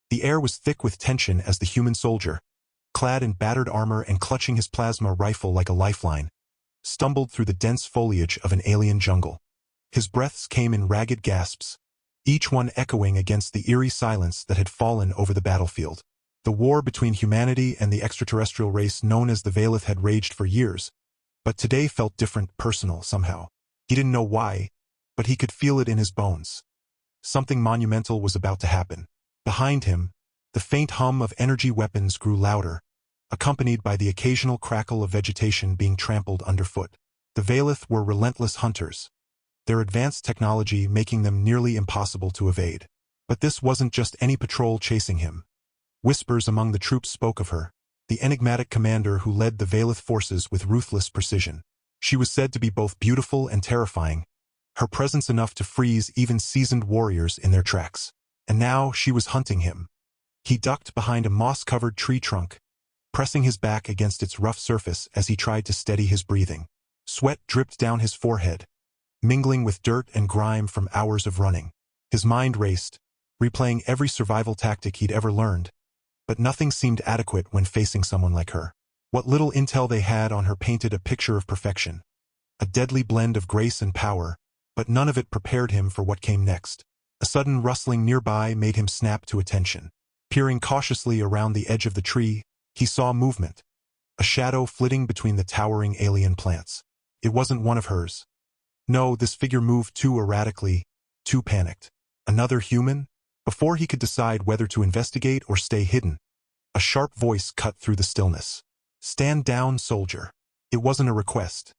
The air was thick with tension as the human soldier, clad in battered armor and clutching his plasma rifle like a lifeline, stumbled through the dense foliage of an alien jungle. His breaths came in ragged gasps, each one echoing against the eerie silence that had fallen over the battlefield. The war between humanity and the extraterrestrial race known as the Valeth had raged for years, but today felt different, personal, somehow. He didn't know why, but he could feel it in his bones. Something monumental was about to happen. Behind him, the faint hum of energy weapons grew louder, accompanied by the occasional crackle of vegetation being trampled underfoot. The Valeth were relentless hunters, their advanced technology making them nearly impossible to evade. But this wasn't just any patrol chasing him. Whispers among the troops spoke of her, the enigmatic commander who led the Valeth forces with ruthless precision. She was said to be both beautiful and terrifying, her presence enough to freeze even seasoned warriors in their tracks. And now she was hunting him. He ducked behind a moss-covered tree trunk, pressing his back against its rough surface as he tried to steady his breathing. Sweat dripped down his forehead, mingling with dirt and grime from hours of running. His mind raced, replaying every survival tactic he'd ever learned, but nothing seemed adequate when facing someone like her. What little intel they had on her painted a picture of perfection, a deadly blend of grace and power, but none of it prepared him for what came next. A sudden rustling nearby made him snap to attention. Peering cautiously around the edge of the tree, he saw movement, a shadow flitting between the towering alien plants. It wasn't one of hers. No, this figure moved too erratically, too panicked. Another human? Before he could decide whether to investigate or stay hidden, a sharp voice cut through the stillness. "Stand down, soldier." It wasn't a request.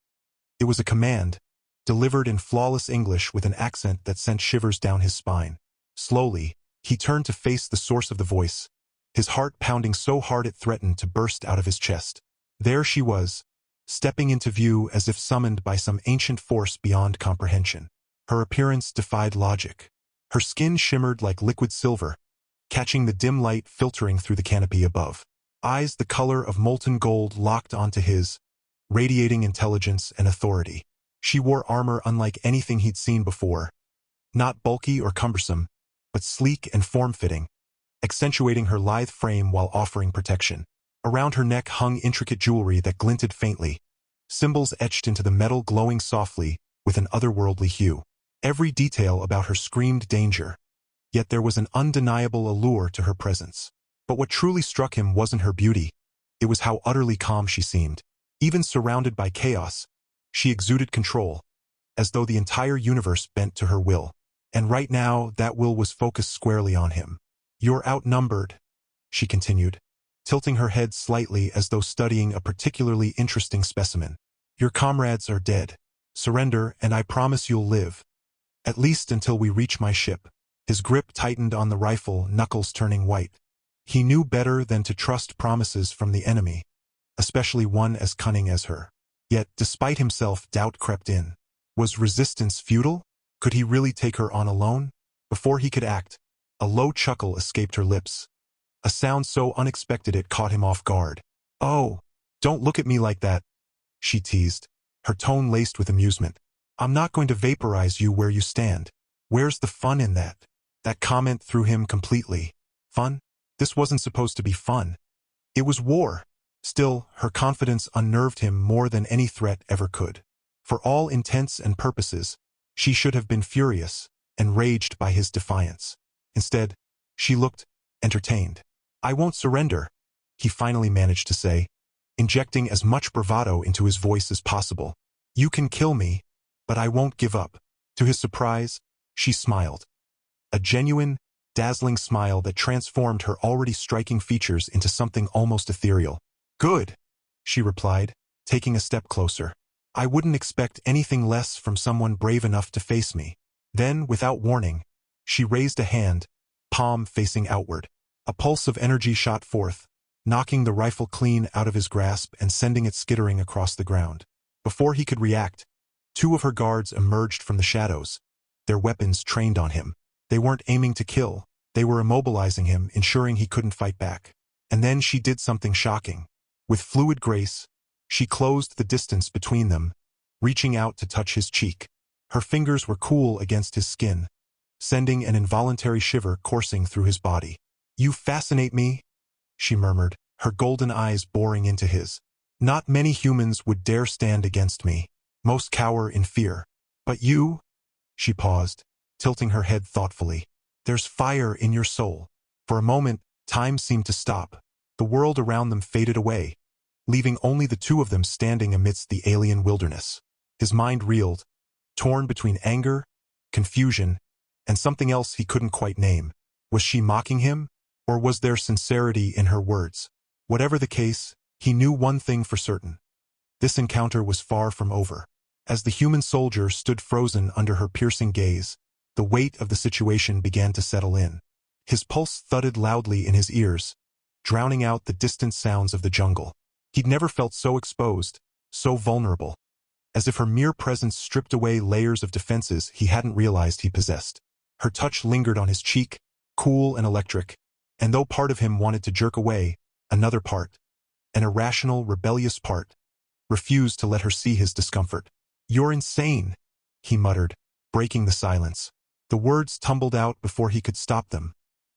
It was a command, delivered in flawless English with an accent that sent shivers down his spine. Slowly, he turned to face the source of the voice, his heart pounding so hard it threatened to burst out of his chest. There she was, stepping into view as if summoned by some ancient force beyond comprehension. Her appearance defied logic. Her skin shimmered like liquid silver, catching the dim light filtering through the canopy above. Eyes the color of molten gold locked onto his, radiating intelligence and authority. She wore armor unlike anything he'd seen before, not bulky or cumbersome, but sleek and form-fitting, accentuating her lithe frame while offering protection. Around her neck hung intricate jewelry that glinted faintly, symbols etched into the metal glowing softly with an otherworldly hue. Every detail about her screamed danger, yet there was an undeniable allure to her presence. But what truly struck him wasn't her beauty, it was how utterly calm she seemed. Even surrounded by chaos, she exuded control, as though the entire universe bent to her will. And right now, that will was focused squarely on him. "You're outnumbered," she continued, tilting her head slightly as though studying a particularly interesting specimen. "Your comrades are dead. Surrender, and I promise you'll live. At least until we reach my ship." His grip tightened on the rifle, knuckles turning white. He knew better than to trust promises from the enemy, especially one as cunning as her. Yet, despite himself, doubt crept in. Was resistance futile? Could he really take her on alone? Before he could act, a low chuckle escaped her lips, a sound so unexpected it caught him off guard. "Oh, don't look at me like that," she teased, her tone laced with amusement. "I'm not going to vaporize you where you stand. Where's the fun in that?" That comment threw him completely. Fun? This wasn't supposed to be fun. It was war. Still, her confidence unnerved him more than any threat ever could. For all intents and purposes, she should have been furious, enraged by his defiance. Instead, she looked entertained. "I won't surrender," he finally managed to say, injecting as much bravado into his voice as possible. "You can kill me, but I won't give up." To his surprise, she smiled. A genuine, dazzling smile that transformed her already striking features into something almost ethereal. "Good," she replied, taking a step closer. "I wouldn't expect anything less from someone brave enough to face me." Then, without warning, she raised a hand, palm facing outward. A pulse of energy shot forth, knocking the rifle clean out of his grasp and sending it skittering across the ground. Before he could react, two of her guards emerged from the shadows, their weapons trained on him. They weren't aiming to kill, they were immobilizing him, ensuring he couldn't fight back. And then she did something shocking. With fluid grace, she closed the distance between them, reaching out to touch his cheek. Her fingers were cool against his skin, sending an involuntary shiver coursing through his body. You fascinate me, she murmured, her golden eyes boring into his. Not many humans would dare stand against me. Most cower in fear. But you? She paused, tilting her head thoughtfully. There's fire in your soul. For a moment, time seemed to stop. The world around them faded away, leaving only the two of them standing amidst the alien wilderness. His mind reeled, torn between anger, confusion, and something else he couldn't quite name. Was she mocking him, or was there sincerity in her words? Whatever the case, he knew one thing for certain. This encounter was far from over. As the human soldier stood frozen under her piercing gaze, the weight of the situation began to settle in. His pulse thudded loudly in his ears, drowning out the distant sounds of the jungle. He'd never felt so exposed, so vulnerable, as if her mere presence stripped away layers of defenses he hadn't realized he possessed. Her touch lingered on his cheek, cool and electric, and though part of him wanted to jerk away, another part, an irrational, rebellious part, refused to let her see his discomfort. You're insane, he muttered, breaking the silence. The words tumbled out before he could stop them,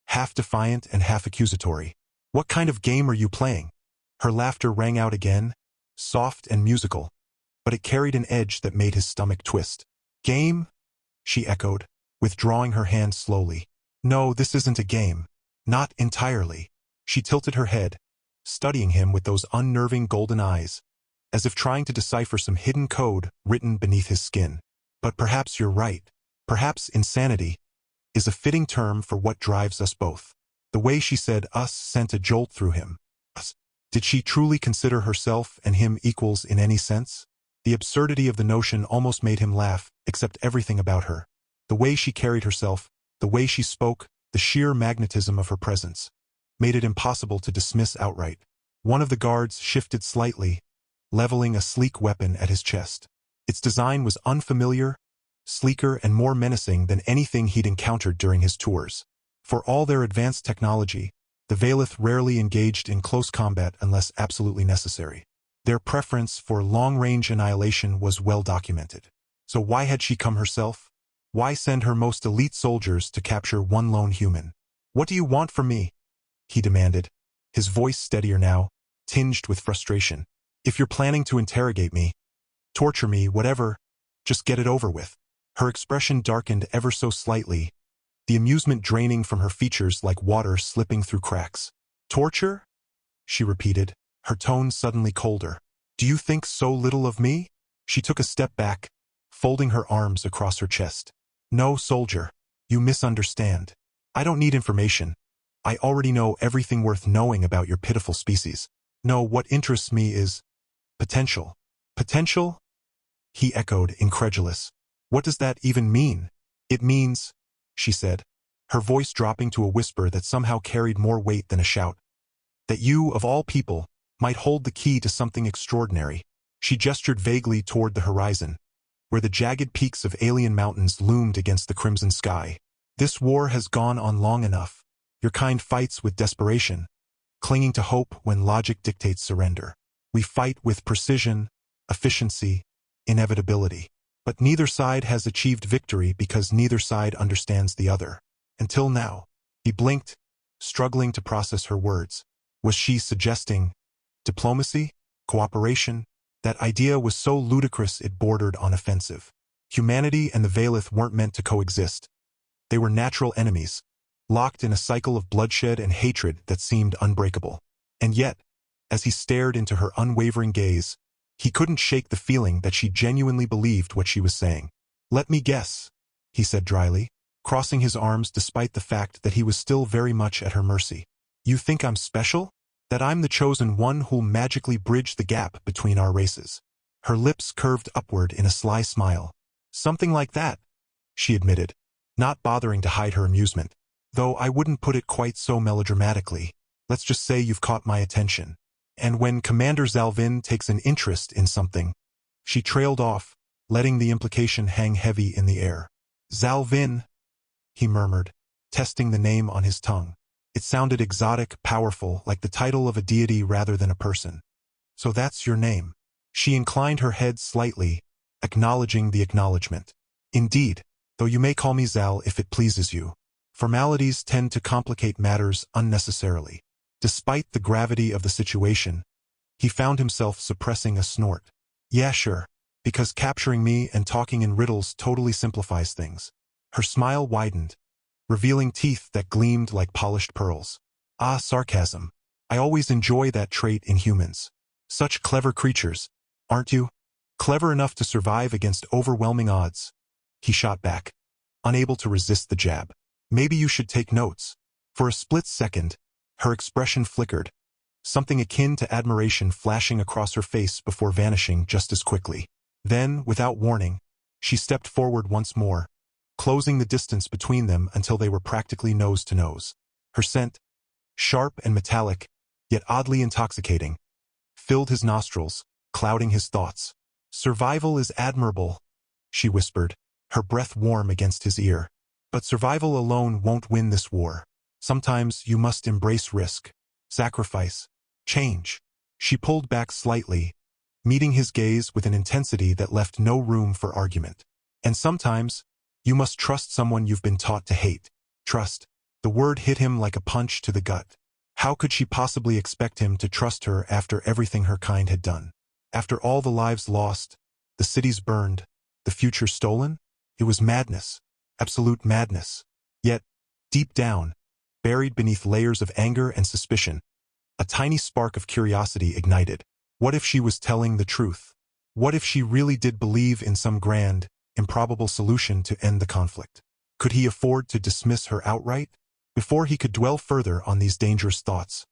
half defiant and half accusatory. What kind of game are you playing? Her laughter rang out again, soft and musical, but it carried an edge that made his stomach twist. Game? She echoed, withdrawing her hand slowly. No, this isn't a game. Not entirely. She tilted her head, studying him with those unnerving golden eyes, as if trying to decipher some hidden code written beneath his skin. But perhaps you're right. Perhaps insanity is a fitting term for what drives us both. The way she said us sent a jolt through him. Us. Did she truly consider herself and him equals in any sense? The absurdity of the notion almost made him laugh, except everything about her. The way she carried herself, the way she spoke, the sheer magnetism of her presence, made it impossible to dismiss outright. One of the guards shifted slightly, leveling a sleek weapon at his chest. Its design was unfamiliar, sleeker and more menacing than anything he'd encountered during his tours. For all their advanced technology, the Vaylith rarely engaged in close combat unless absolutely necessary. Their preference for long-range annihilation was well documented. So why had she come herself? Why send her most elite soldiers to capture one lone human? What do you want from me? He demanded, his voice steadier now, tinged with frustration. If you're planning to interrogate me, torture me, whatever, just get it over with. Her expression darkened ever so slightly, the amusement draining from her features like water slipping through cracks. Torture? She repeated, her tone suddenly colder. Do you think so little of me? She took a step back, folding her arms across her chest. No, soldier, you misunderstand. I don't need information. I already know everything worth knowing about your pitiful species. No, what interests me is potential. Potential? He echoed, incredulous. What does that even mean? It means, she said, her voice dropping to a whisper that somehow carried more weight than a shout, that you, of all people, might hold the key to something extraordinary. She gestured vaguely toward the horizon, where the jagged peaks of alien mountains loomed against the crimson sky. This war has gone on long enough. Your kind fights with desperation, clinging to hope when logic dictates surrender. We fight with precision, efficiency, inevitability. But neither side has achieved victory because neither side understands the other. Until now. He blinked, struggling to process her words. Was she suggesting diplomacy? Cooperation? That idea was so ludicrous it bordered on offensive. Humanity and the Vaylith weren't meant to coexist. They were natural enemies, locked in a cycle of bloodshed and hatred that seemed unbreakable. And yet, as he stared into her unwavering gaze, he couldn't shake the feeling that she genuinely believed what she was saying. Let me guess, he said dryly, crossing his arms despite the fact that he was still very much at her mercy. You think I'm special? That I'm the chosen one who'll magically bridge the gap between our races? Her lips curved upward in a sly smile. Something like that, she admitted, not bothering to hide her amusement. Though I wouldn't put it quite so melodramatically. Let's just say you've caught my attention. And when Commander Zalvin takes an interest in something, she trailed off, letting the implication hang heavy in the air. Zalvin, he murmured, testing the name on his tongue. It sounded exotic, powerful, like the title of a deity rather than a person. So that's your name. She inclined her head slightly, acknowledging the acknowledgement. Indeed, though you may call me Zal if it pleases you. Formalities tend to complicate matters unnecessarily. Despite the gravity of the situation, he found himself suppressing a snort. Yeah, sure. Because capturing me and talking in riddles totally simplifies things. Her smile widened, revealing teeth that gleamed like polished pearls. Ah, sarcasm. I always enjoy that trait in humans. Such clever creatures, aren't you? Clever enough to survive against overwhelming odds. He shot back, unable to resist the jab. Maybe you should take notes. For a split second, her expression flickered, something akin to admiration flashing across her face before vanishing just as quickly. Then, without warning, she stepped forward once more, closing the distance between them until they were practically nose to nose. Her scent, sharp and metallic, yet oddly intoxicating, filled his nostrils, clouding his thoughts. Survival is admirable, she whispered, her breath warm against his ear. But survival alone won't win this war. Sometimes you must embrace risk, sacrifice, change. She pulled back slightly, meeting his gaze with an intensity that left no room for argument. And sometimes, you must trust someone you've been taught to hate. Trust. The word hit him like a punch to the gut. How could she possibly expect him to trust her after everything her kind had done? After all the lives lost, the cities burned, the future stolen? It was madness. Absolute madness. Yet, deep down, buried beneath layers of anger and suspicion, a tiny spark of curiosity ignited. What if she was telling the truth? What if she really did believe in some grand, improbable solution to end the conflict? Could he afford to dismiss her outright? Before he could dwell further on these dangerous thoughts,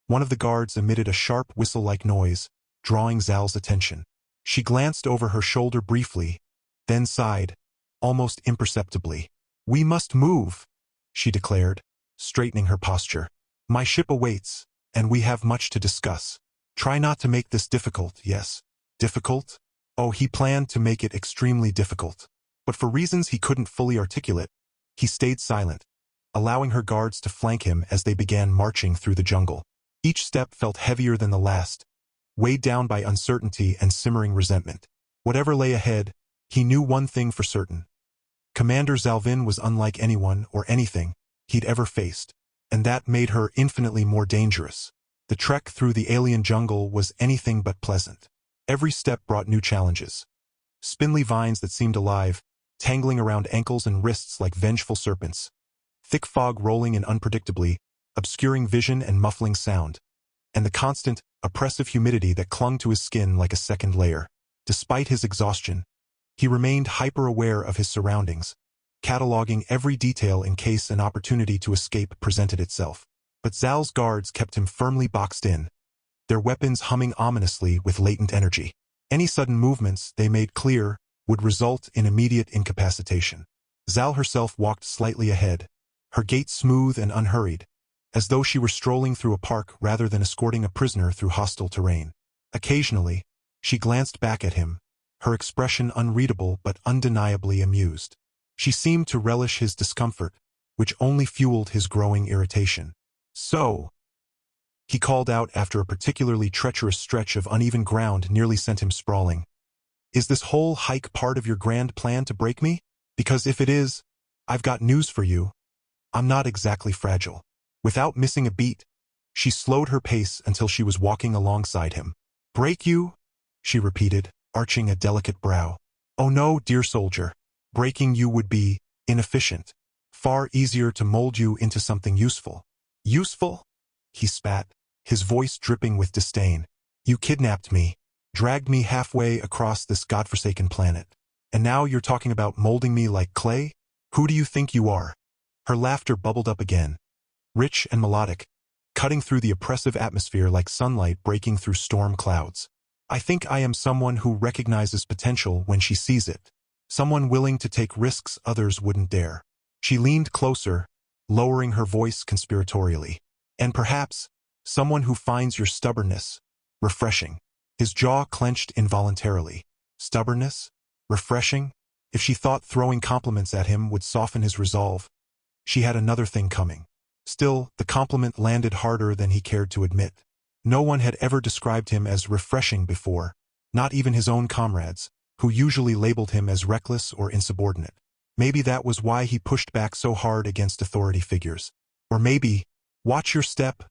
one of the guards emitted a sharp whistle-like noise, drawing Zal's attention. She glanced over her shoulder briefly, then sighed, almost imperceptibly. "We must move," she declared, straightening her posture. "My ship awaits, and we have much to discuss. Try not to make this difficult, yes? Difficult? Oh, he planned to make it extremely difficult. But for reasons he couldn't fully articulate, he stayed silent, allowing her guards to flank him as they began marching through the jungle. Each step felt heavier than the last, weighed down by uncertainty and simmering resentment. Whatever lay ahead, he knew one thing for certain. Commander Zalvin was unlike anyone or anything he'd ever faced, and that made her infinitely more dangerous. The trek through the alien jungle was anything but pleasant. Every step brought new challenges. Spindly vines that seemed alive, tangling around ankles and wrists like vengeful serpents. Thick fog rolling in unpredictably, obscuring vision and muffling sound. And the constant, oppressive humidity that clung to his skin like a second layer. Despite his exhaustion, he remained hyper-aware of his surroundings, cataloging every detail in case an opportunity to escape presented itself. But Zal's guards kept him firmly boxed in, their weapons humming ominously with latent energy. Any sudden movements, they made clear, would result in immediate incapacitation. Zal herself walked slightly ahead, her gait smooth and unhurried, as though she were strolling through a park rather than escorting a prisoner through hostile terrain. Occasionally, she glanced back at him, her expression unreadable but undeniably amused. She seemed to relish his discomfort, which only fueled his growing irritation. "So," he called out after a particularly treacherous stretch of uneven ground nearly sent him sprawling. "Is this whole hike part of your grand plan to break me? Because if it is, I've got news for you. I'm not exactly fragile." Without missing a beat, she slowed her pace until she was walking alongside him. "Break you?" she repeated, arching a delicate brow. "Oh no, dear soldier. Breaking you would be inefficient. Far easier to mold you into something useful." "Useful?" he spat, his voice dripping with disdain. "You kidnapped me, dragged me halfway across this godforsaken planet. And now you're talking about molding me like clay? Who do you think you are?" Her laughter bubbled up again, rich and melodic, cutting through the oppressive atmosphere like sunlight breaking through storm clouds. "I think I am someone who recognizes potential when she sees it. Someone willing to take risks others wouldn't dare." She leaned closer, lowering her voice conspiratorially. "And perhaps, someone who finds your stubbornness refreshing." His jaw clenched involuntarily. Stubbornness? Refreshing? If she thought throwing compliments at him would soften his resolve, she had another thing coming. Still, the compliment landed harder than he cared to admit. No one had ever described him as refreshing before, not even his own comrades, who usually labeled him as reckless or insubordinate. Maybe that was why he pushed back so hard against authority figures. Or maybe, watch your step,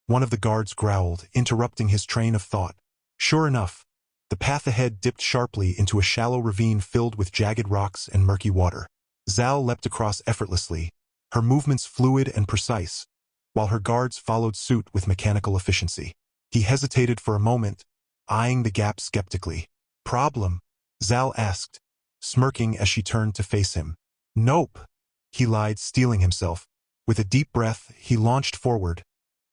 one of the guards growled, interrupting his train of thought. Sure enough, the path ahead dipped sharply into a shallow ravine filled with jagged rocks and murky water. Zal leapt across effortlessly, her movements fluid and precise, while her guards followed suit with mechanical efficiency. He hesitated for a moment, eyeing the gap skeptically. Problem? Zal asked, smirking as she turned to face him. Nope, he lied, steeling himself. With a deep breath, he launched forward,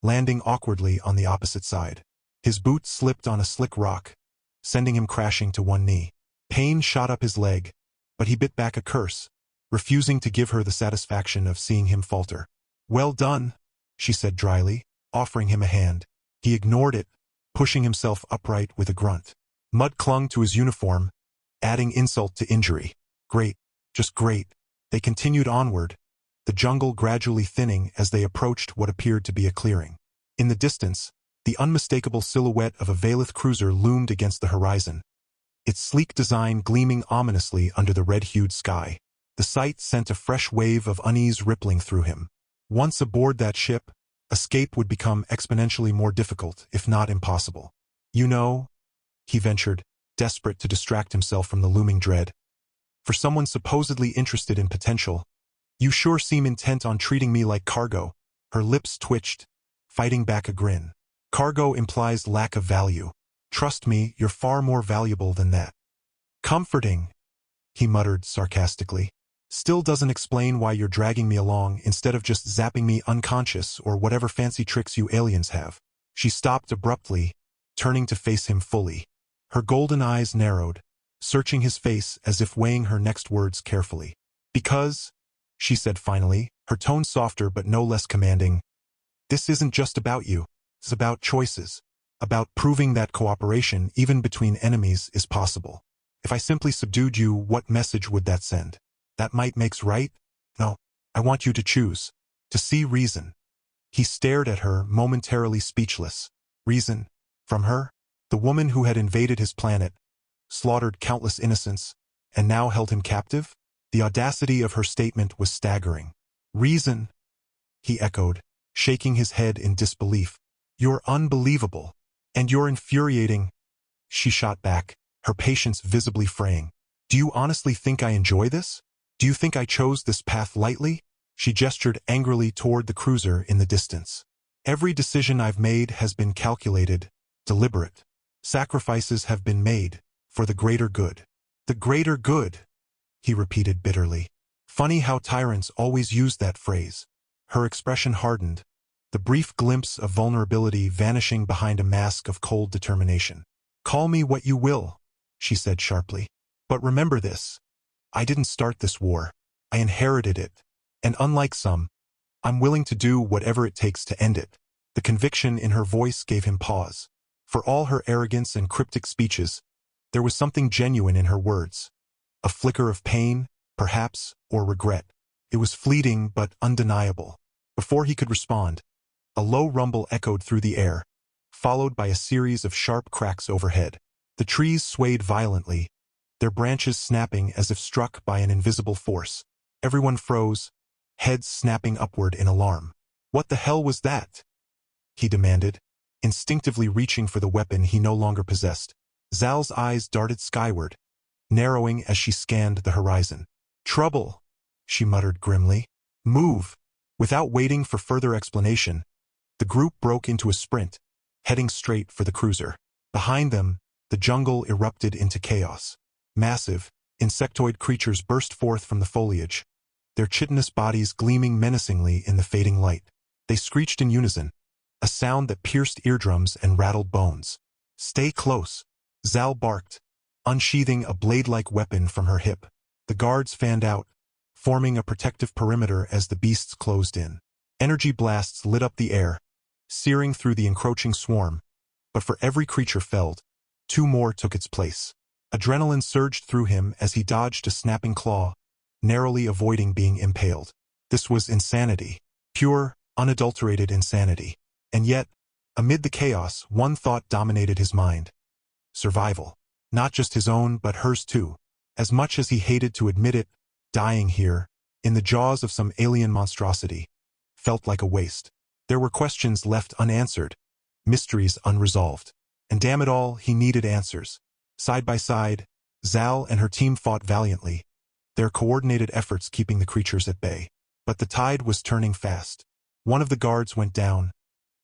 landing awkwardly on the opposite side. His boot slipped on a slick rock, sending him crashing to one knee. Pain shot up his leg, but he bit back a curse, refusing to give her the satisfaction of seeing him falter. Well done, she said dryly, offering him a hand. He ignored it, pushing himself upright with a grunt. Mud clung to his uniform, adding insult to injury. Great, just great. They continued onward, the jungle gradually thinning as they approached what appeared to be a clearing. In the distance, the unmistakable silhouette of a Valeth cruiser loomed against the horizon, its sleek design gleaming ominously under the red-hued sky. The sight sent a fresh wave of unease rippling through him. Once aboard that ship, escape would become exponentially more difficult, if not impossible. You know, he ventured, desperate to distract himself from the looming dread. For someone supposedly interested in potential, you sure seem intent on treating me like cargo. Her lips twitched, fighting back a grin. Cargo implies lack of value. Trust me, you're far more valuable than that. Comforting, he muttered sarcastically. Still doesn't explain why you're dragging me along instead of just zapping me unconscious or whatever fancy tricks you aliens have. She stopped abruptly, turning to face him fully. Her golden eyes narrowed, searching his face as if weighing her next words carefully. Because, she said finally, her tone softer but no less commanding, this isn't just about you. It's about choices, about proving that cooperation, even between enemies, is possible. If I simply subdued you, what message would that send? That might makes right? No, I want you to choose, to see reason. He stared at her, momentarily speechless. Reason? From her? The woman who had invaded his planet, slaughtered countless innocents, and now held him captive? The audacity of her statement was staggering. Reason? He echoed, shaking his head in disbelief. You're unbelievable. And you're infuriating. She shot back, her patience visibly fraying. Do you honestly think I enjoy this? Do you think I chose this path lightly? She gestured angrily toward the cruiser in the distance. Every decision I've made has been calculated, deliberate. Sacrifices have been made, for the greater good. The greater good, he repeated bitterly. Funny how tyrants always use that phrase. Her expression hardened, the brief glimpse of vulnerability vanishing behind a mask of cold determination. Call me what you will, she said sharply. But remember this. I didn't start this war. I inherited it. And unlike some, I'm willing to do whatever it takes to end it. The conviction in her voice gave him pause. For all her arrogance and cryptic speeches, there was something genuine in her words. A flicker of pain, perhaps, or regret. It was fleeting but undeniable. Before he could respond, a low rumble echoed through the air, followed by a series of sharp cracks overhead. The trees swayed violently, their branches snapping as if struck by an invisible force. Everyone froze, heads snapping upward in alarm. What the hell was that? He demanded, instinctively reaching for the weapon he no longer possessed. Zal's eyes darted skyward, narrowing as she scanned the horizon. Trouble, she muttered grimly. Move. Without waiting for further explanation, the group broke into a sprint, heading straight for the cruiser. Behind them, the jungle erupted into chaos. Massive, insectoid creatures burst forth from the foliage, their chitinous bodies gleaming menacingly in the fading light. They screeched in unison, a sound that pierced eardrums and rattled bones. Stay close, Zal barked, unsheathing a blade-like weapon from her hip. The guards fanned out, forming a protective perimeter as the beasts closed in. Energy blasts lit up the air, searing through the encroaching swarm, but for every creature felled, two more took its place. Adrenaline surged through him as he dodged a snapping claw, narrowly avoiding being impaled. This was insanity. Pure, unadulterated insanity. And yet, amid the chaos, one thought dominated his mind. Survival. Not just his own, but hers too. As much as he hated to admit it, dying here, in the jaws of some alien monstrosity, felt like a waste. There were questions left unanswered, mysteries unresolved. And damn it all, he needed answers. Side by side, Zal and her team fought valiantly, their coordinated efforts keeping the creatures at bay. But the tide was turning fast. One of the guards went down,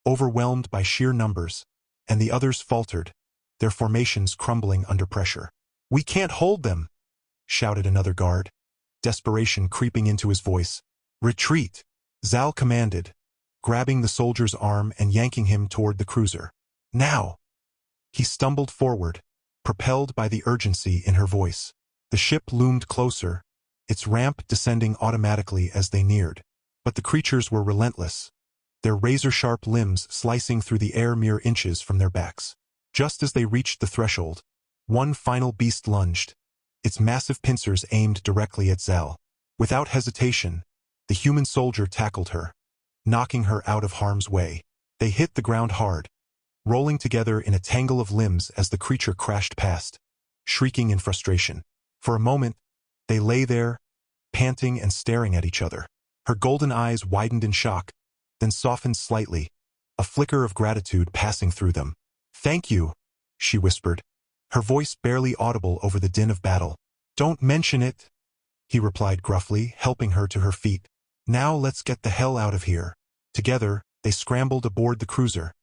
overwhelmed by sheer numbers, and the others faltered, their formations crumbling under pressure. "We can't hold them!" shouted another guard, desperation creeping into his voice. "Retreat!" Zal commanded, grabbing the soldier's arm and yanking him toward the cruiser. "Now!" He stumbled forward, propelled by the urgency in her voice. The ship loomed closer, its ramp descending automatically as they neared. But the creatures were relentless, their razor-sharp limbs slicing through the air mere inches from their backs. Just as they reached the threshold, one final beast lunged, its massive pincers aimed directly at Zal. Without hesitation, the human soldier tackled her, knocking her out of harm's way. They hit the ground hard, rolling together in a tangle of limbs as the creature crashed past, shrieking in frustration. For a moment, they lay there, panting and staring at each other. Her golden eyes widened in shock, then softened slightly, a flicker of gratitude passing through them. "Thank you," she whispered, her voice barely audible over the din of battle. "Don't mention it," he replied gruffly, helping her to her feet. "Now let's get the hell out of here." Together, they scrambled aboard the cruiser,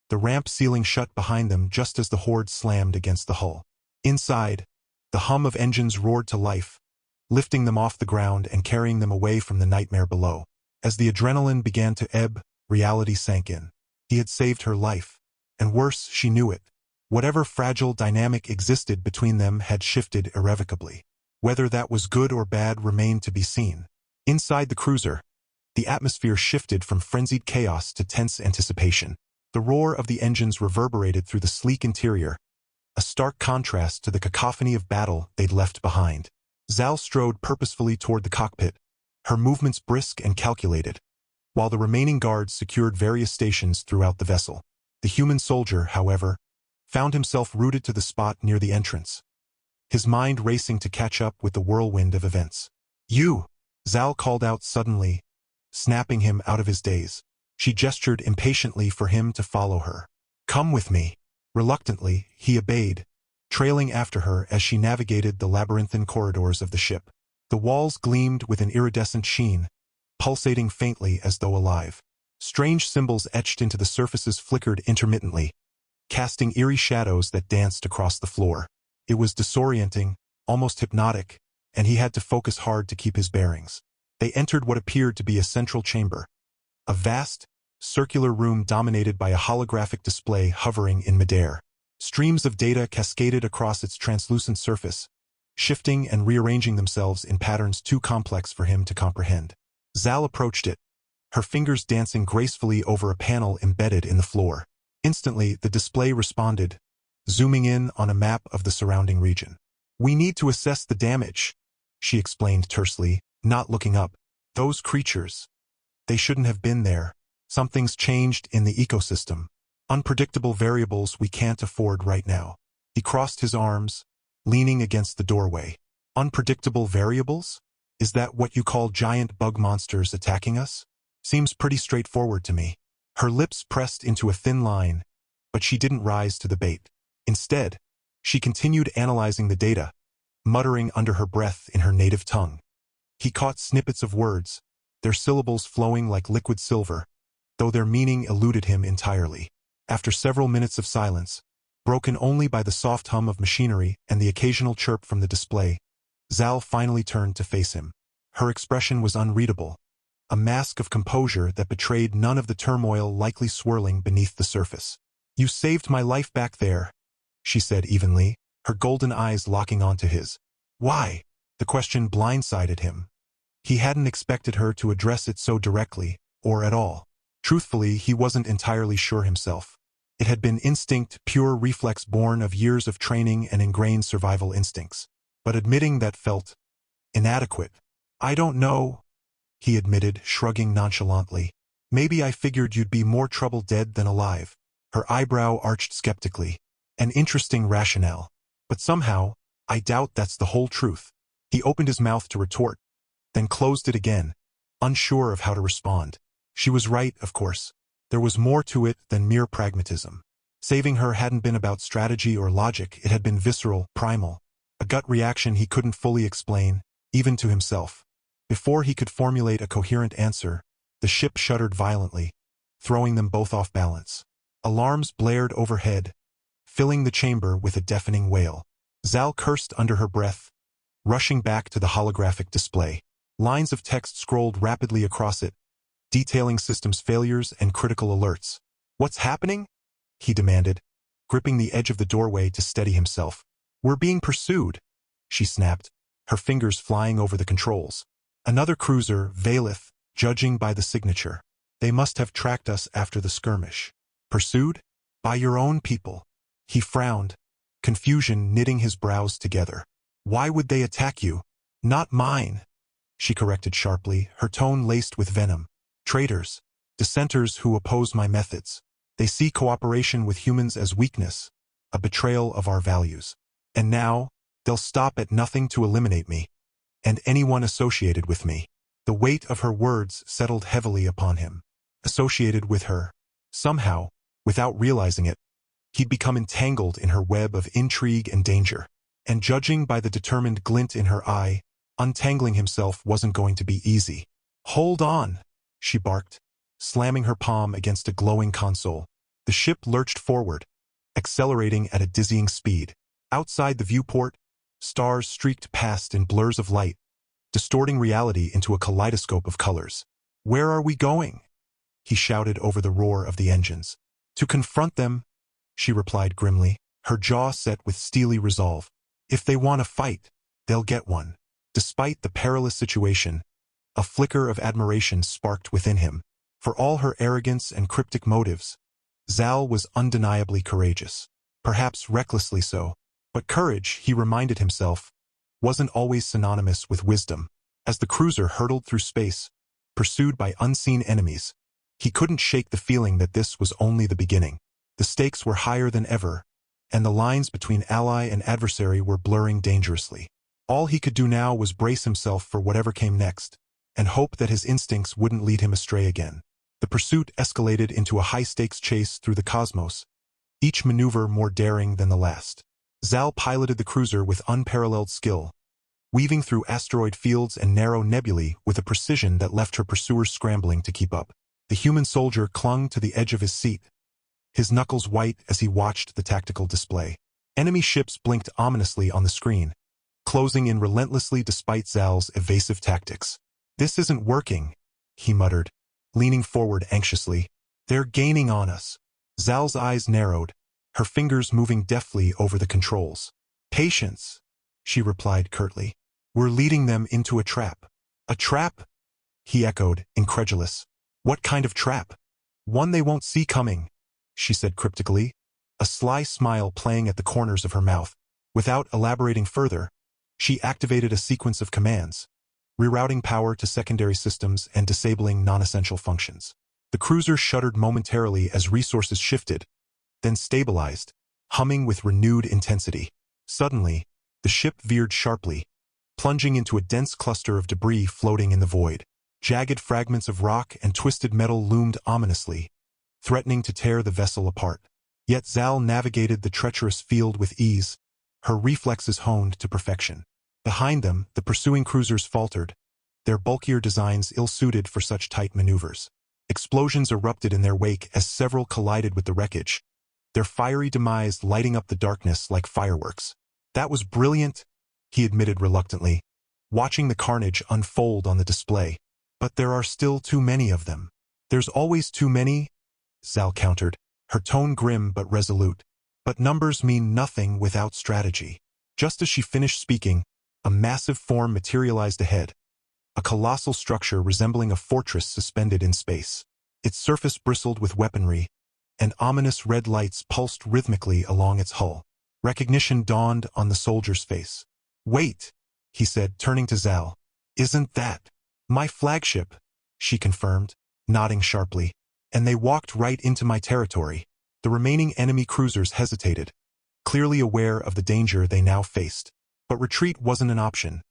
the ramp ceiling shut behind them just as the horde slammed against the hull. Inside, the hum of engines roared to life, lifting them off the ground and carrying them away from the nightmare below. As the adrenaline began to ebb, reality sank in. He had saved her life, and worse, she knew it. Whatever fragile dynamic existed between them had shifted irrevocably. Whether that was good or bad remained to be seen. Inside the cruiser, the atmosphere shifted from frenzied chaos to tense anticipation. The roar of the engines reverberated through the sleek interior, a stark contrast to the cacophony of battle they'd left behind. Zal strode purposefully toward the cockpit, her movements brisk and calculated, while the remaining guards secured various stations throughout the vessel. The human soldier, however, found himself rooted to the spot near the entrance, his mind racing to catch up with the whirlwind of events. "You!" Zal called out suddenly, snapping him out of his daze. She gestured impatiently for him to follow her. "Come with me." Reluctantly, he obeyed, trailing after her as she navigated the labyrinthine corridors of the ship. The walls gleamed with an iridescent sheen, pulsating faintly as though alive. Strange symbols etched into the surfaces flickered intermittently, casting eerie shadows that danced across the floor. It was disorienting, almost hypnotic, and he had to focus hard to keep his bearings. They entered what appeared to be a central chamber, a vast, circular room dominated by a holographic display hovering in midair. Streams of data cascaded across its translucent surface, shifting and rearranging themselves in patterns too complex for him to comprehend. Zal approached it, her fingers dancing gracefully over a panel embedded in the floor. Instantly, the display responded, zooming in on a map of the surrounding region. "We need to assess the damage," she explained tersely, not looking up. "Those creatures, they shouldn't have been there. Something's changed in the ecosystem. Unpredictable variables we can't afford right now." He crossed his arms, leaning against the doorway. "Unpredictable variables? Is that what you call giant bug monsters attacking us? Seems pretty straightforward to me." Her lips pressed into a thin line, but she didn't rise to the bait. Instead, she continued analyzing the data, muttering under her breath in her native tongue. He caught snippets of words, their syllables flowing like liquid silver, though their meaning eluded him entirely. After several minutes of silence, broken only by the soft hum of machinery and the occasional chirp from the display, Zal finally turned to face him. Her expression was unreadable, a mask of composure that betrayed none of the turmoil likely swirling beneath the surface. "You saved my life back there," she said evenly, her golden eyes locking onto his. "Why?" The question blindsided him. He hadn't expected her to address it so directly, or at all. Truthfully, he wasn't entirely sure himself. It had been instinct, pure reflex born of years of training and ingrained survival instincts. But admitting that felt inadequate. "I don't know," he admitted, shrugging nonchalantly. "Maybe I figured you'd be more trouble dead than alive." Her eyebrow arched skeptically. "An interesting rationale. But somehow, I doubt that's the whole truth." He opened his mouth to retort, then closed it again, unsure of how to respond. She was right, of course. There was more to it than mere pragmatism. Saving her hadn't been about strategy or logic, it had been visceral, primal. A gut reaction he couldn't fully explain, even to himself. Before he could formulate a coherent answer, the ship shuddered violently, throwing them both off balance. Alarms blared overhead, filling the chamber with a deafening wail. Zal cursed under her breath, rushing back to the holographic display. Lines of text scrolled rapidly across it, detailing systems failures and critical alerts. "What's happening?" he demanded, gripping the edge of the doorway to steady himself. "We're being pursued," she snapped, her fingers flying over the controls. "Another cruiser, Valeth, judging by the signature. They must have tracked us after the skirmish." "Pursued? By your own people?" He frowned, confusion knitting his brows together. "Why would they attack you?" "Not mine," she corrected sharply, her tone laced with venom. "Traitors. Dissenters who oppose my methods. They see cooperation with humans as weakness, a betrayal of our values. And now, they'll stop at nothing to eliminate me, and anyone associated with me." The weight of her words settled heavily upon him. Associated with her. Somehow, without realizing it, he'd become entangled in her web of intrigue and danger. And judging by the determined glint in her eye, untangling himself wasn't going to be easy. "Hold on," she barked, slamming her palm against a glowing console. The ship lurched forward, accelerating at a dizzying speed. Outside the viewport, stars streaked past in blurs of light, distorting reality into a kaleidoscope of colors. "Where are we going?" he shouted over the roar of the engines. "To confront them," she replied grimly, her jaw set with steely resolve. "If they want a fight, they'll get one." Despite the perilous situation, a flicker of admiration sparked within him. For all her arrogance and cryptic motives, Zal was undeniably courageous. Perhaps recklessly so. But courage, he reminded himself, wasn't always synonymous with wisdom. As the cruiser hurtled through space, pursued by unseen enemies, he couldn't shake the feeling that this was only the beginning. The stakes were higher than ever, and the lines between ally and adversary were blurring dangerously. All he could do now was brace himself for whatever came next, and hope that his instincts wouldn't lead him astray again. The pursuit escalated into a high-stakes chase through the cosmos, each maneuver more daring than the last. Zal piloted the cruiser with unparalleled skill, weaving through asteroid fields and narrow nebulae with a precision that left her pursuers scrambling to keep up. The human soldier clung to the edge of his seat, his knuckles white as he watched the tactical display. Enemy ships blinked ominously on the screen, closing in relentlessly despite Zal's evasive tactics. "This isn't working," he muttered, leaning forward anxiously. "They're gaining on us." Zal's eyes narrowed, her fingers moving deftly over the controls. "Patience," she replied curtly. "We're leading them into a trap." "A trap?" he echoed, incredulous. "What kind of trap?" "One they won't see coming," she said cryptically, a sly smile playing at the corners of her mouth. Without elaborating further, she activated a sequence of commands, rerouting power to secondary systems and disabling non-essential functions. The cruiser shuddered momentarily as resources shifted, then stabilized, humming with renewed intensity. Suddenly, the ship veered sharply, plunging into a dense cluster of debris floating in the void. Jagged fragments of rock and twisted metal loomed ominously, threatening to tear the vessel apart. Yet Zal navigated the treacherous field with ease, her reflexes honed to perfection. Behind them, the pursuing cruisers faltered, their bulkier designs ill-suited for such tight maneuvers. Explosions erupted in their wake as several collided with the wreckage, their fiery demise lighting up the darkness like fireworks. "That was brilliant," he admitted reluctantly, watching the carnage unfold on the display. "But there are still too many of them." "There's always too many," Zal countered, her tone grim but resolute. "But numbers mean nothing without strategy." Just as she finished speaking, a massive form materialized ahead, a colossal structure resembling a fortress suspended in space. Its surface bristled with weaponry, and ominous red lights pulsed rhythmically along its hull. Recognition dawned on the soldier's face. "Wait," he said, turning to Zal. "Isn't that my flagship?" she confirmed, nodding sharply. "And they walked right into my territory." The remaining enemy cruisers hesitated, clearly aware of the danger they now faced. But retreat wasn't an option.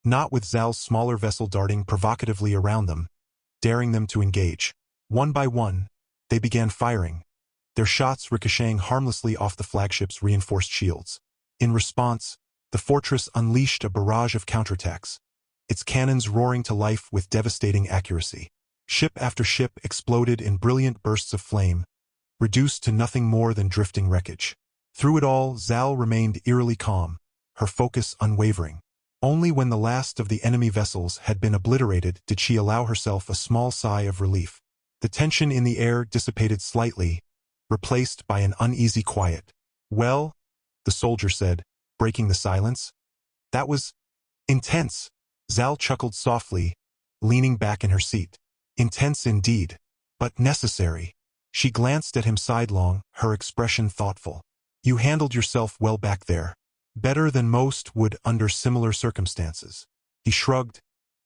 not with Zal's smaller vessel darting provocatively around them, daring them to engage. One by one, they began firing, their shots ricocheting harmlessly off the flagship's reinforced shields. In response, the fortress unleashed a barrage of counterattacks, its cannons roaring to life with devastating accuracy. Ship after ship exploded in brilliant bursts of flame, reduced to nothing more than drifting wreckage. Through it all, Zal remained eerily calm, her focus unwavering. Only when the last of the enemy vessels had been obliterated did she allow herself a small sigh of relief. The tension in the air dissipated slightly, replaced by an uneasy quiet. "Well," the soldier said, breaking the silence. "That was intense." Zal chuckled softly, leaning back in her seat. "Intense indeed, but necessary." She glanced at him sidelong, her expression thoughtful. "You handled yourself well back there. Better than most would under similar circumstances." He shrugged,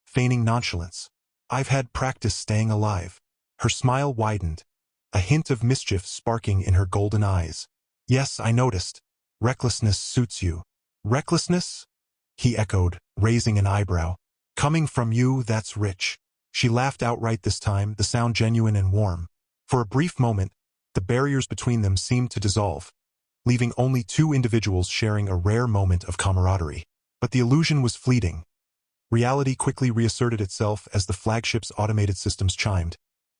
feigning nonchalance. "I've had practice staying alive." Her smile widened, a hint of mischief sparking in her golden eyes. "Yes, I noticed. Recklessness suits you." "Recklessness?" he echoed, raising an eyebrow. "Coming from you, that's rich." She laughed outright this time, the sound genuine and warm. For a brief moment, the barriers between them seemed to dissolve, leaving only two individuals sharing a rare moment of camaraderie. But the illusion was fleeting. Reality quickly reasserted itself as the flagship's automated systems chimed,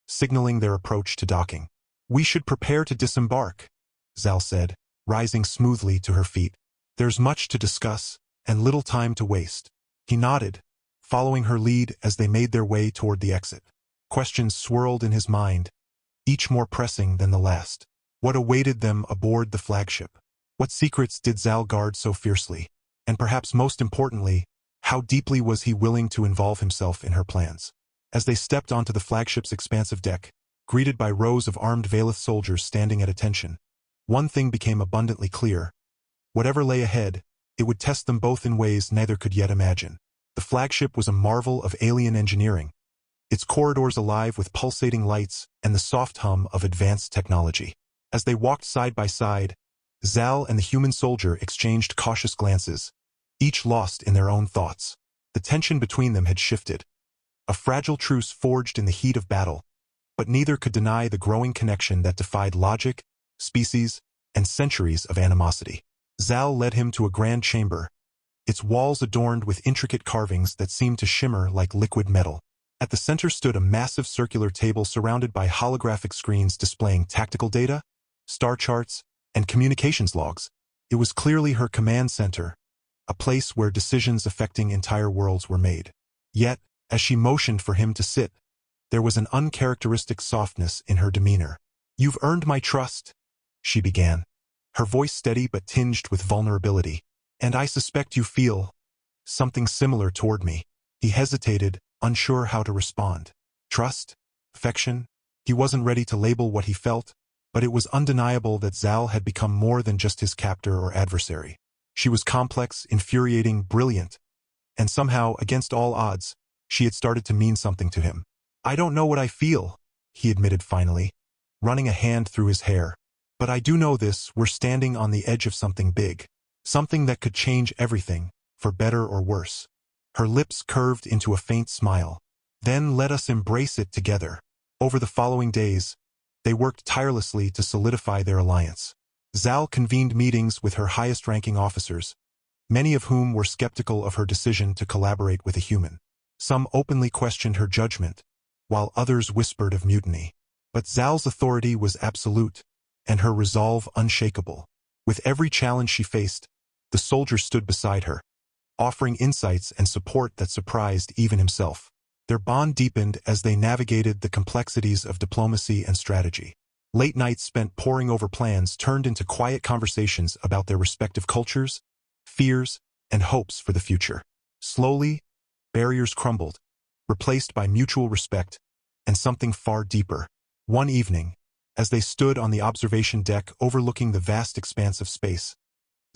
signaling their approach to docking. "We should prepare to disembark," Zal said, rising smoothly to her feet. "There's much to discuss, and little time to waste." He nodded, following her lead as they made their way toward the exit. Questions swirled in his mind, each more pressing than the last. What awaited them aboard the flagship? What secrets did Zal guard so fiercely? And perhaps most importantly, how deeply was he willing to involve himself in her plans? As they stepped onto the flagship's expansive deck, greeted by rows of armed Valeth soldiers standing at attention, one thing became abundantly clear. Whatever lay ahead, it would test them both in ways neither could yet imagine. The flagship was a marvel of alien engineering, its corridors alive with pulsating lights and the soft hum of advanced technology. As they walked side by side, Zal and the human soldier exchanged cautious glances, each lost in their own thoughts. The tension between them had shifted, a fragile truce forged in the heat of battle, but neither could deny the growing connection that defied logic, species, and centuries of animosity. Zal led him to a grand chamber, its walls adorned with intricate carvings that seemed to shimmer like liquid metal. At the center stood a massive circular table surrounded by holographic screens displaying tactical data, star charts, and communications logs. It was clearly her command center, a place where decisions affecting entire worlds were made. Yet, as she motioned for him to sit, there was an uncharacteristic softness in her demeanor. "You've earned my trust," she began, her voice steady but tinged with vulnerability. "And I suspect you feel something similar toward me." He hesitated, unsure how to respond. Trust? Affection? He wasn't ready to label what he felt, but it was undeniable that Zal had become more than just his captor or adversary. She was complex, infuriating, brilliant, and somehow, against all odds, she had started to mean something to him. "I don't know what I feel," he admitted finally, running a hand through his hair. "But I do know this: we're standing on the edge of something big. Something that could change everything, for better or worse." Her lips curved into a faint smile. "Then let us embrace it together." Over the following days, they worked tirelessly to solidify their alliance. Zal convened meetings with her highest-ranking officers, many of whom were skeptical of her decision to collaborate with a human. Some openly questioned her judgment, while others whispered of mutiny. But Zal's authority was absolute, and her resolve unshakable. With every challenge she faced, the soldier stood beside her, offering insights and support that surprised even himself. Their bond deepened as they navigated the complexities of diplomacy and strategy. Late nights spent poring over plans turned into quiet conversations about their respective cultures, fears, and hopes for the future. Slowly, barriers crumbled, replaced by mutual respect and something far deeper. One evening, as they stood on the observation deck overlooking the vast expanse of space,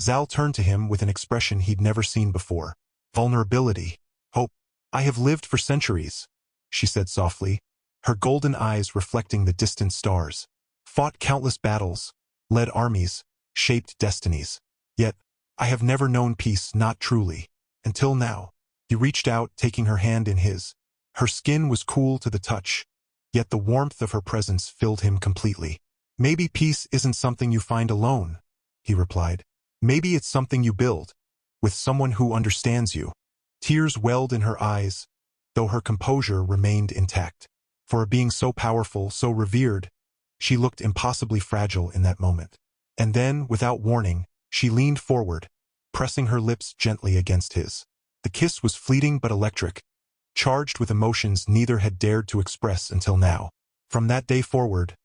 Zal turned to him with an expression he'd never seen before. Vulnerability. Hope. "I have lived for centuries," she said softly, her golden eyes reflecting the distant stars. "Fought countless battles, led armies, shaped destinies. Yet, I have never known peace, not truly. Until now." He reached out, taking her hand in his. Her skin was cool to the touch, yet the warmth of her presence filled him completely. "Maybe peace isn't something you find alone," he replied. "Maybe it's something you build, with someone who understands you." Tears welled in her eyes, though her composure remained intact. For a being so powerful, so revered, she looked impossibly fragile in that moment. And then, without warning, she leaned forward, pressing her lips gently against his. The kiss was fleeting but electric, charged with emotions neither had dared to express until now. From that day forward,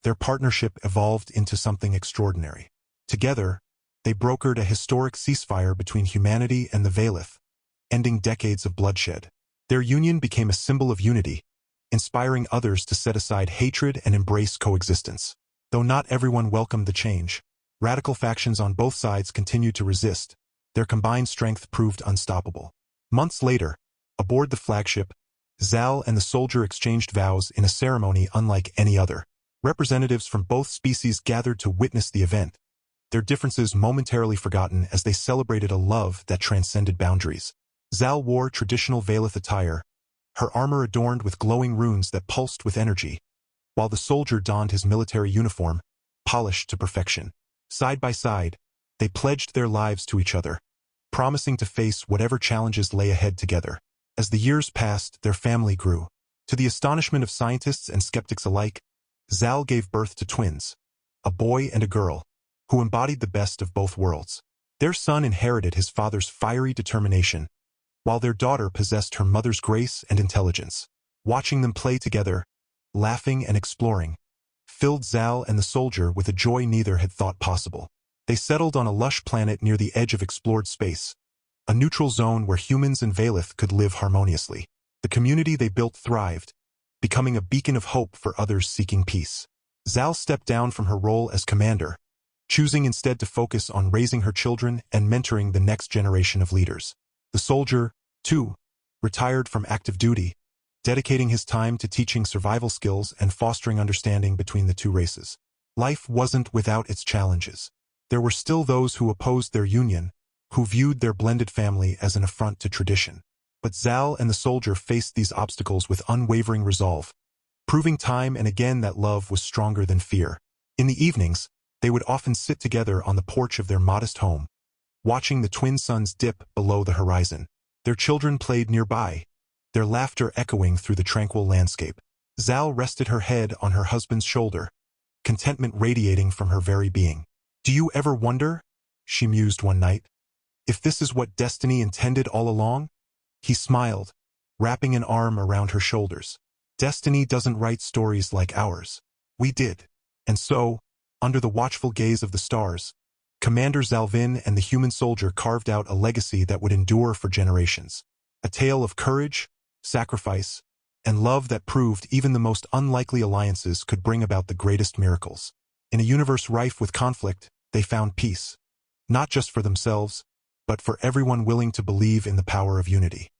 their partnership evolved into something extraordinary. Together, they brokered a historic ceasefire between humanity and the Vayleth, ending decades of bloodshed. Their union became a symbol of unity, inspiring others to set aside hatred and embrace coexistence. Though not everyone welcomed the change, radical factions on both sides continued to resist. Their combined strength proved unstoppable. Months later, aboard the flagship, Zal and the soldier exchanged vows in a ceremony unlike any other. Representatives from both species gathered to witness the event, their differences momentarily forgotten as they celebrated a love that transcended boundaries. Zal wore traditional Vayleth attire, her armor adorned with glowing runes that pulsed with energy, while the soldier donned his military uniform, polished to perfection. Side by side, they pledged their lives to each other, promising to face whatever challenges lay ahead together. As the years passed, their family grew. To the astonishment of scientists and skeptics alike, Zal gave birth to twins, a boy and a girl, who embodied the best of both worlds. Their son inherited his father's fiery determination, while their daughter possessed her mother's grace and intelligence. Watching them play together, laughing and exploring, filled Zal and the soldier with a joy neither had thought possible. They settled on a lush planet near the edge of explored space, a neutral zone where humans and Vayleth could live harmoniously. The community they built thrived, becoming a beacon of hope for others seeking peace. Zal stepped down from her role as commander, choosing instead to focus on raising her children and mentoring the next generation of leaders. The soldier, too, retired from active duty, dedicating his time to teaching survival skills and fostering understanding between the two races. Life wasn't without its challenges. There were still those who opposed their union, who viewed their blended family as an affront to tradition. But Zal and the soldier faced these obstacles with unwavering resolve, proving time and again that love was stronger than fear. In the evenings, they would often sit together on the porch of their modest home, watching the twin suns dip below the horizon. Their children played nearby, their laughter echoing through the tranquil landscape. Zal rested her head on her husband's shoulder, contentment radiating from her very being. "Do you ever wonder," she mused one night, "if this is what destiny intended all along?" He smiled, wrapping an arm around her shoulders. "Destiny doesn't write stories like ours. We did." And so, under the watchful gaze of the stars, Commander Zalvin and the human soldier carved out a legacy that would endure for generations. A tale of courage, sacrifice, and love that proved even the most unlikely alliances could bring about the greatest miracles. In a universe rife with conflict, they found peace, not just for themselves, but for everyone willing to believe in the power of unity.